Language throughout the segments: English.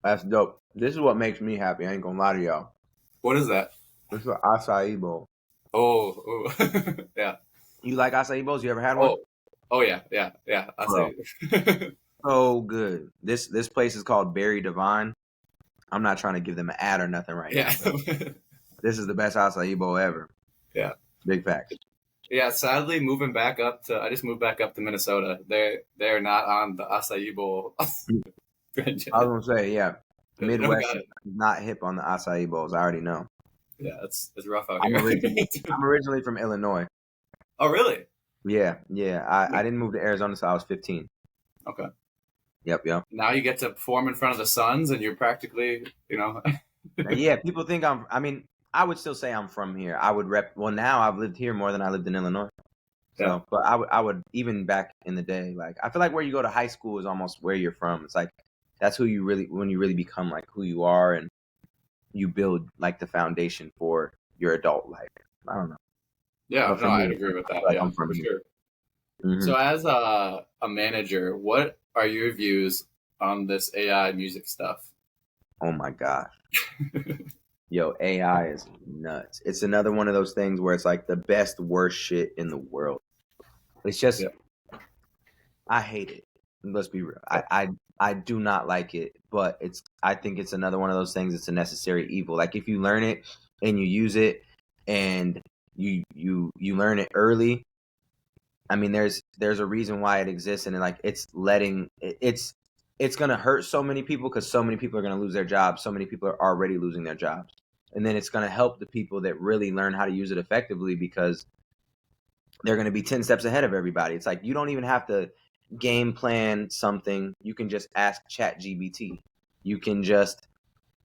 That's dope. This is what makes me happy. I ain't gonna lie to y'all. What is that? This is an acai bowl. Oh, yeah. You like acai bowls? You ever had one? Oh, oh yeah. I Bro, say. so good. This place is called Berry Divine. I'm not trying to give them an ad or nothing right Yeah. now, but this is the best acai bowl ever. Yeah. Big facts. Yeah, sadly, I just moved back up to Minnesota. They're not on the acai bowl. I was gonna say, yeah, They don't Midwest got is it. not hip on the acai bowls. I already know. Yeah, it's rough out I'm here. originally I'm originally from Illinois. Oh, really? Yeah. I didn't move to Arizona until I was 15. Okay. Yep. Now you get to perform in front of the Suns, and you're practically, Yeah, people think I mean, I would still say I'm from here. I would rep. Well, now I've lived here more than I lived in Illinois. Yeah. So, but I would even back in the day, like I feel like where you go to high school is almost where you're from. It's like that's who you really when you really become like who you are and you build like the foundation for your adult life. I don't know, Yeah, but no, for me, I'd I agree with feel that. like Yeah, I'm from for here. sure. Hmm. So, as a manager, what are your views on this AI music stuff? Oh my gosh, yo, AI is nuts. It's another one of those things where it's like the best worst shit in the world. It's just Yeah. I hate it. Let's be real. I do not like it, but I think it's another one of those things. It's a necessary evil. Like if you learn it and you use it and you learn it early. I mean, there's a reason why it exists, and like it's gonna hurt so many people because so many people are gonna lose their jobs. So many people are already losing their jobs, and then it's gonna help the people that really learn how to use it effectively because they're going to be 10 steps ahead of everybody. It's like you don't even have to game plan something. You can just ask ChatGPT. You can just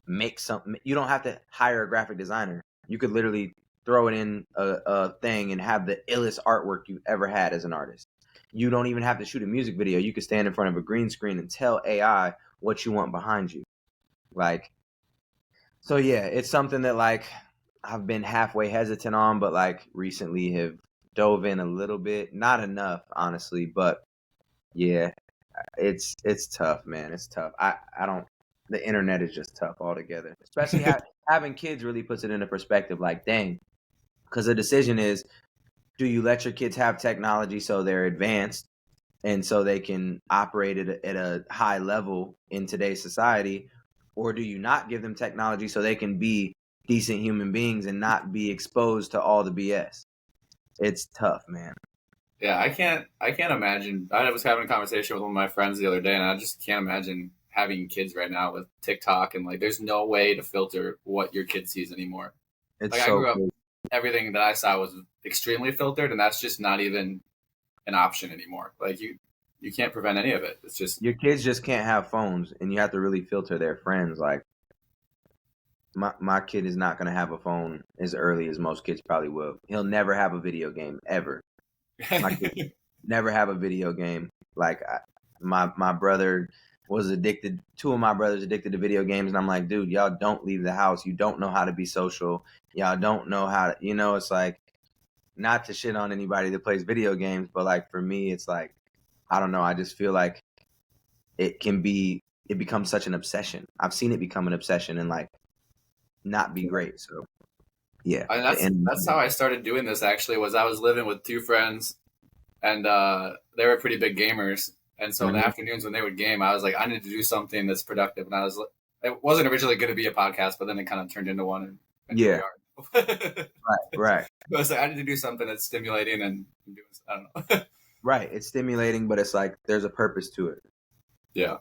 make something. You don't have to hire a graphic designer. You could literally throw it in a thing and have the illest artwork you've ever had as an artist. You don't even have to shoot a music video. You could stand in front of a green screen and tell AI what you want behind you. Like, so yeah, it's something that like I've been halfway hesitant on, but like recently have dove in a little bit, not enough, honestly, but yeah, it's tough, man. It's tough. I don't. The internet is just tough altogether. Especially having kids really puts it into perspective. Like, dang, because the decision is: do you let your kids have technology so they're advanced and so they can operate at a high level in today's society, or do you not give them technology so they can be decent human beings and not be exposed to all the BS? It's tough, man. Yeah, I can't imagine. I was having a conversation with one of my friends the other day, and I just can't imagine having kids right now with TikTok and like, there's no way to filter what your kid sees anymore. It's Like I so grew up, cool. everything that I saw was extremely filtered, and that's just not even an option anymore. Like you can't prevent any of it. It's just Your kids just can't have phones, and you have to really filter their friends. Like my kid is not gonna have a phone as early as most kids probably will. He'll never have a video game ever. My kid never have a video game. Like my brother was addicted. Two of my brothers addicted to video games, and I'm like, dude, y'all don't leave the house. You don't know how to be social. Y'all don't know how to. It's like not to shit on anybody that plays video games, but like for me, it's like I don't know. I just feel like it becomes such an obsession. I've seen it become an obsession and like not be great. So yeah, and the end. that's how I started doing this. Actually, was I was living with two friends, and they were pretty big gamers. And so in the Mhm. afternoons when they would game, I was like, I need to do something that's productive. And it wasn't originally going to be a podcast, but then it kind of turned into one, and here we Yeah, are. right. I was like, I need to do something that's stimulating and doing. I don't know. Right. It's stimulating, but it's like there's a purpose to it Yeah,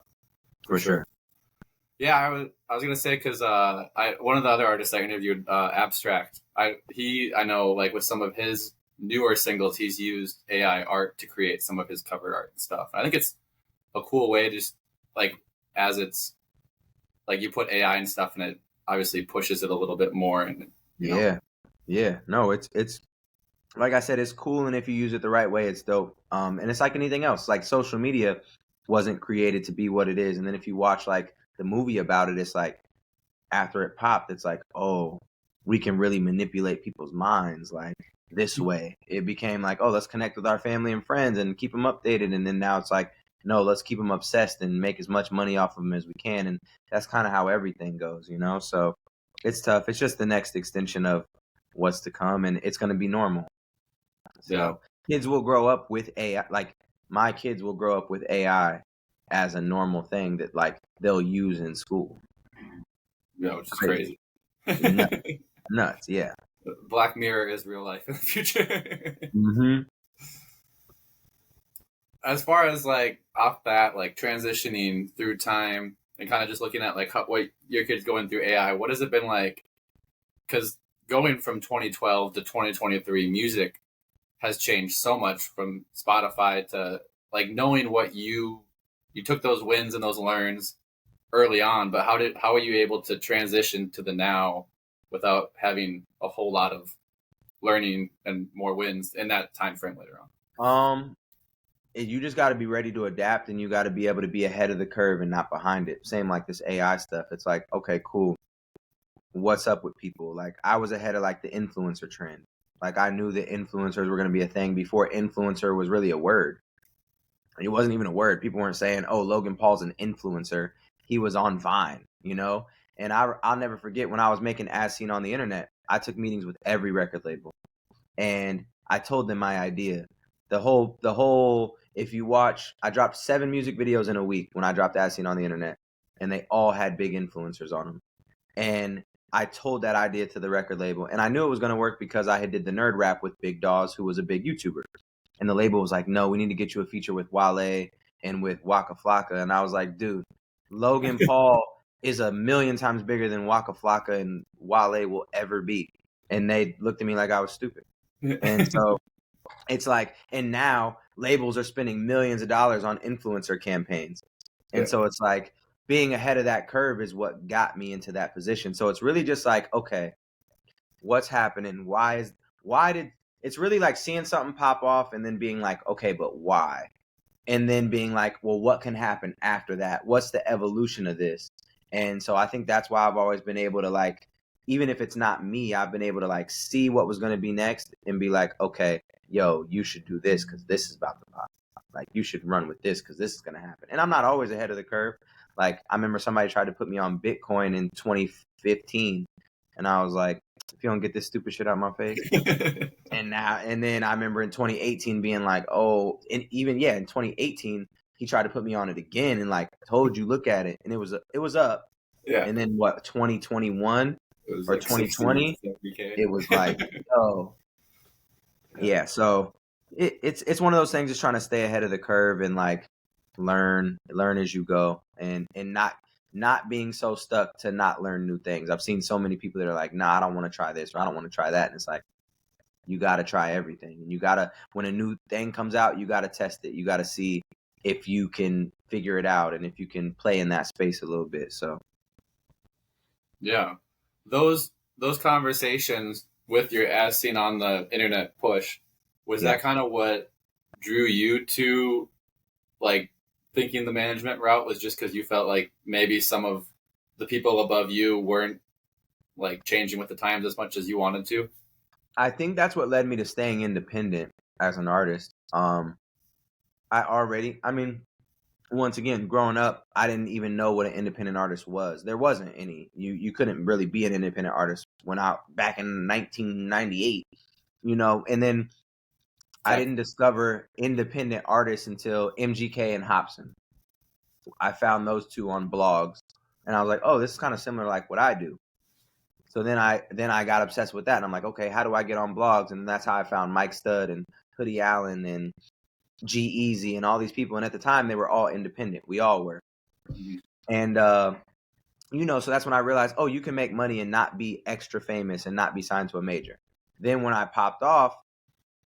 for for sure. sure. Yeah, I was gonna say because I one of the other artists I interviewed, Abstract. I know like with some of his newer singles, he's used AI art to create some of his cover art and stuff. I think it's a cool way, just like as it's like you put AI and stuff, and it obviously pushes it a little bit more, and Yeah. Yeah. No, it's like I said, it's cool, and if you use it the right way, it's dope. And it's like anything else. Like social media wasn't created to be what it is, and then if you watch like the movie about it, it's like after it popped, it's like, oh, we can really manipulate people's minds like this way. It became like, oh, let's connect with our family and friends and keep them updated, and then now it's like No, let's keep them obsessed and make as much money off of them as we can. And that's kind of how everything goes, you know? So it's tough. It's just the next extension of what's to come, and it's going to be normal. So kids will grow up with AI. Like my kids will grow up with AI as a normal thing that like they'll use in school. Yeah, which is crazy. Nuts, yeah. Black Mirror is real life in the future. Mm-hmm. As far as like off that, like transitioning through time and kind of just looking at like what your kids going through AI, what has it been like? Because going from 2012 to 2023, music has changed so much from Spotify to like knowing what you took those wins and those learns early on, but how are you able to transition to the now without having a whole lot of learning and more wins in that time frame later on? You just got to be ready to adapt, and you got to be able to be ahead of the curve and not behind it. Same like this AI stuff. It's like, okay, cool. What's up with people? Like I was ahead of like the influencer trend. Like I knew that influencers were going to be a thing before influencer was really a word. It wasn't even a word. People weren't saying, "Oh, Logan Paul's an influencer." He was on Vine, you know. And I'll never forget when I was making As Seen on the Internet. I took meetings with every record label, and I told them my idea. The whole. If you watch, I dropped 7 music videos in a week when I dropped As Seen on the Internet, and they all had big influencers on them. And I told that idea to the record label, and I knew it was going to work because I had did the nerd rap with Big Dawes, who was a big YouTuber. And the label was like, no, we need to get you a feature with Wale and with Waka Flocka. And I was like, dude, Logan Paul is a million times bigger than Waka Flocka and Wale will ever be. And they looked at me like I was stupid. And so it's like, and now labels are spending millions of dollars on influencer campaigns. And so it's like being ahead of that curve is what got me into that position. So it's really just like, okay, what's happening? It's really like seeing something pop off and then being like, okay, but why? And then being like, well, what can happen after that? What's the evolution of this? And so I think that's why I've always been able to like, even if it's not me, I've been able to like see what was going to be next and be like, okay, yo, you should do this because this is about to pop. Like you should run with this because this is going to happen. And I'm not always ahead of the curve. Like I remember somebody tried to put me on Bitcoin in 2015, and I was like, if you don't get this stupid shit out of my face. And then I remember in 2018 being like, oh, and even in 2018 he tried to put me on it again and like told you look at it, and it was up. Yeah. And then 2021 or like 2020 it was like, oh yeah. So it's one of those things, just trying to stay ahead of the curve and like learn as you go, and not being so stuck to not learn new things. I've seen so many people that are like, nah, I don't want to try this or I don't want to try that. And it's like, you got to try everything. And you got to, when a new thing comes out, you got to test it. You got to see if you can figure it out and if you can play in that space a little bit. So. Yeah. Those conversations with your As Seen on the Internet push, was that kind of what drew you to like thinking the management route, was just because you felt like maybe some of the people above you weren't like changing with the times as much as you wanted to? I think that's what led me to staying independent as an artist. Once again, growing up, I didn't even know what an independent artist was. There wasn't any. You couldn't really be an independent artist back in 1998, you know. And then I didn't discover independent artists until MGK and Hobson. I found those two on blogs, and I was like, oh, this is kind of similar to like what I do. So then I got obsessed with that, and I'm like, okay, how do I get on blogs? And that's how I found Mike Stud and Hoodie Allen and G-Eazy and all these people. And at the time, they were all independent. We all were. And, so that's when I realized, oh, you can make money and not be extra famous and not be signed to a major. Then when I popped off,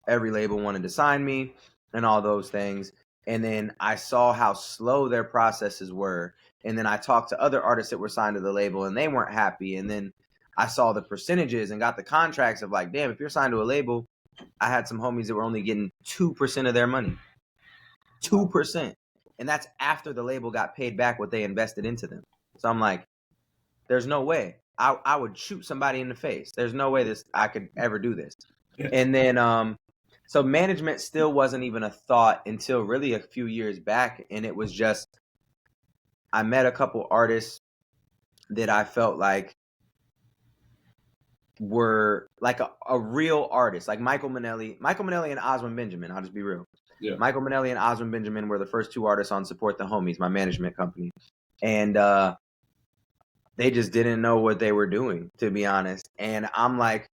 every label wanted to sign me and all those things. And then I saw how slow their processes were. And then I talked to other artists that were signed to the label and they weren't happy. And then I saw the percentages and got the contracts of like, damn, if you're signed to a label, I had some homies that were only getting 2% of their money. 2%. And that's after the label got paid back what they invested into them. So I'm like, there's no way. I would shoot somebody in the face. There's no way I could ever do this. And then So management still wasn't even a thought until really a few years back, and it was just I met a couple artists that I felt like were like a real artist, like Michael Minnelli and Oswin Benjamin. I'll just be real. Yeah. Michael Minnelli and Oswin Benjamin were the first two artists on Support the Homies, my management company, and they just didn't know what they were doing, to be honest. And I'm like,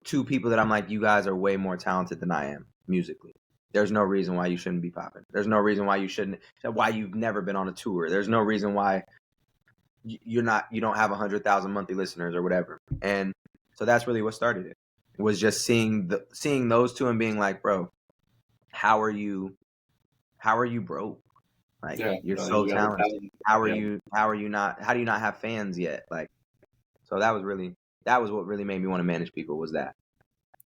two people that I'm like, you guys are way more talented than I am musically. There's no reason why you shouldn't be popping. There's no reason why you've never been on a tour. There's no reason why you don't have 100,000 monthly listeners or whatever. And so that's really what started it. It was just seeing those two and being like, bro, how are you broke? Like, you're so talented. How do you not have fans yet? Like, so that was what really made me want to manage people, was that.